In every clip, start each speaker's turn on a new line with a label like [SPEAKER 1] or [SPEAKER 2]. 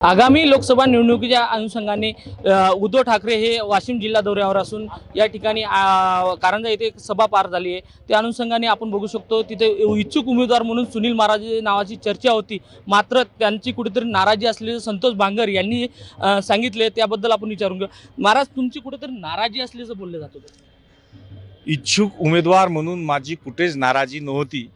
[SPEAKER 1] आगामी लोकसभा निवडणुकीच्या अनुषंगाने उद्धव ठाकरे हे वाशिम जिल्हा दौऱ्यावर असून या ठिकाणी कारंजा येथे एक सभा पार झाली आहे। त्या अनुषंगाने आपण बघू शकतो तिथे इच्छुक उमेदवार म्हणून सुनील महाराज नावाची चर्चा होती, मात्र त्यांची कुठेतरी नाराजी असल्याचे संतोष बांगर यांनी सांगितले। त्याबद्दल आपण विचारून घेऊ। महाराज, तुमची कुठेतरी नाराजी असल्याचं बोलले जात होते।
[SPEAKER 2] इच्छुक उमेदवार म्हणून माझी कुठेच नाराजी नव्हती।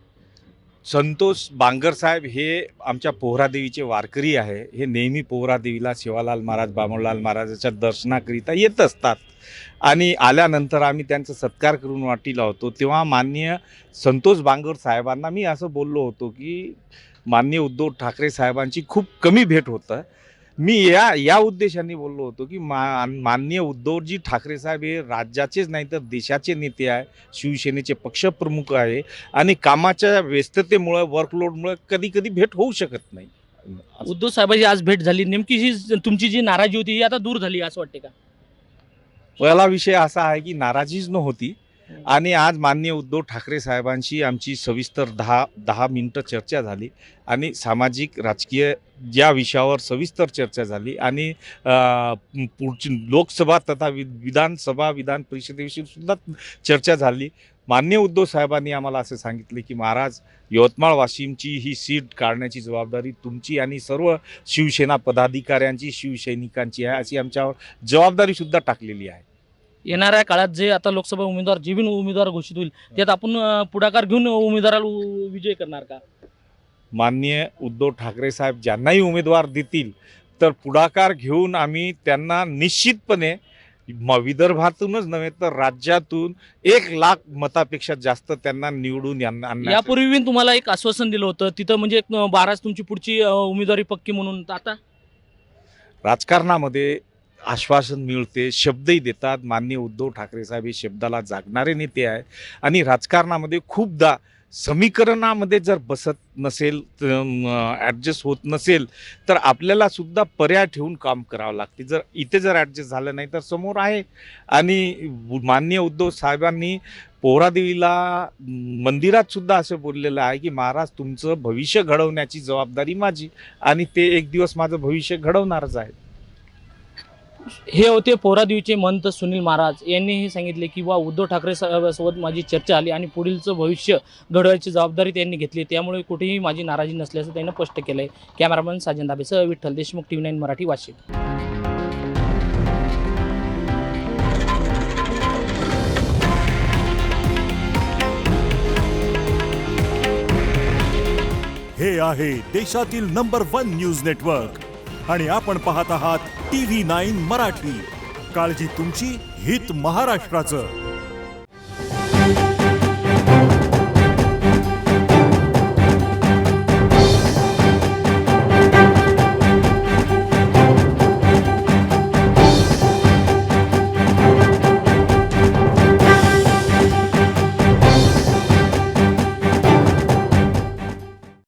[SPEAKER 2] संतोष बांगर साहेब हे आमच्या पोहरादेवीचे वारकरी आहे। हे नेहमी पोहरादेवीला शिवालाल महाराज, बामणलाल महाराजाच्या दर्शनाकरिता येत असतात आणि आल्यानंतर आम्ही त्यांचा सत्कार करून वाटी लावतो। तेव्हा माननीय संतोष बांगर साहेबांना मी असं बोललो होतो की माननीय उद्धव ठाकरे साहेबांची खूप कमी भेट होतं। मी या उद्देशाने बोललो होतो की माननीय उद्धवजी ठाकरे साहेब हे राज्याचेच नाही तर देशाचे नेते आहे, शिवसेनेचे पक्षप्रमुख आहे आणि कामाच्या व्यस्ततेमुळे, वर्कलोडमुळे कधी कधी भेट होऊ शकत नाही।
[SPEAKER 1] उद्धव साहेबांची आज भेट झाली, नेमकी ही तुमची जी नाराजी होती ही आता दूर झाली असं वाटते का?
[SPEAKER 2] पहिला विषय असा आहे की नाराजीच नव्हती आणि आज माननीय उद्धव ठाकरे साहेबांशी आमची सविस्तर 10 मिनिटं चर्चा झाली आणि सामाजिक राजकीय ज्या विषयावर सविस्तर चर्चा झाली आणि पुढची लोकसभा तथा विधानसभा विधान परिषदेविषयी सुद्धा चर्चा झाली। माननीय उद्धव साहेबांनी आम्हाला असे सांगितले की महाराज, यवतमाळ वाशिमची ही सीट काढण्याची जबाबदारी तुमची आणि सर्व शिवसेना पदाधिकाऱ्यांची, शिवसैनिकांची आहे, अशी आमच्यावर जबाबदारी सुद्धा टाकलेली आहे।
[SPEAKER 1] येणाऱ्या काळात जे आता लोकसभा उमेदवार जे बिन उमेदवार घोषित होईल त्यात आपण पुढाकार घेऊन उमेदवाराला विजय करणार का?
[SPEAKER 2] माननीय उद्धव ठाकरे साहेब ज्यांनाही उमेदवार देतील तर पुढाकार घेऊन आम्ही त्यांना निश्चितपणे विदर्भातूनच नव्हे तर राज्यातून 1 लाख मतापेक्षा जास्त त्यांना निवडून आणणार।
[SPEAKER 1] यापूर्वी मी तुम्हाला एक आश्वासन दिलं होतं तिथं, म्हणजे 12 तुमची पुढची उमेदवारी पक्की म्हणून। आता
[SPEAKER 2] राजकारणामध्ये आश्वासन मिळते, शब्दही देतात। माननीय उद्धव ठाकरे साहेब हे शब्दाला जागणारे नेते आहे आणि राजकारणामध्ये खूपदा समीकरणामध्ये जर बसत नसेल, ॲडजस्ट होत नसेल तर आपल्याला सुद्धा पर्याय ठेवून काम करावं लागते। जर इथे जर ॲडजस्ट झालं नाही तर समोर आहे। आणि माननीय उद्धव साहेबांनी पोहरादेवीला मंदिरात सुद्धा असं बोललेलं आहे की महाराज, तुमचं भविष्य घडवण्याची जबाबदारी माझी आणि ते एक दिवस माझं भविष्य घडवणारच आहे।
[SPEAKER 1] हे होते पोहरादेवीचे महंत सुनील महाराज यांनी हे सांगितले की उद्धव ठाकरे साहेबांसोबत माझी चर्चा आली आणि पुढीलचं भविष्य घडवायची जबाबदारी त्यांनी घेतली, त्यामुळे कुठेही माझी नाराजी नसल्याचं त्यांनी स्पष्ट केलं आहे। कॅमेरामन साजन दाबेसह विठ्ठल देशमुख, TV9 मराठी, वाशिम।
[SPEAKER 3] हे आहे देशातील नंबर 1 न्यूज नेटवर्क आणि आपण पाहत आहात TV9 मराठी। काळजी तुमची, हित महाराष्ट्राचं।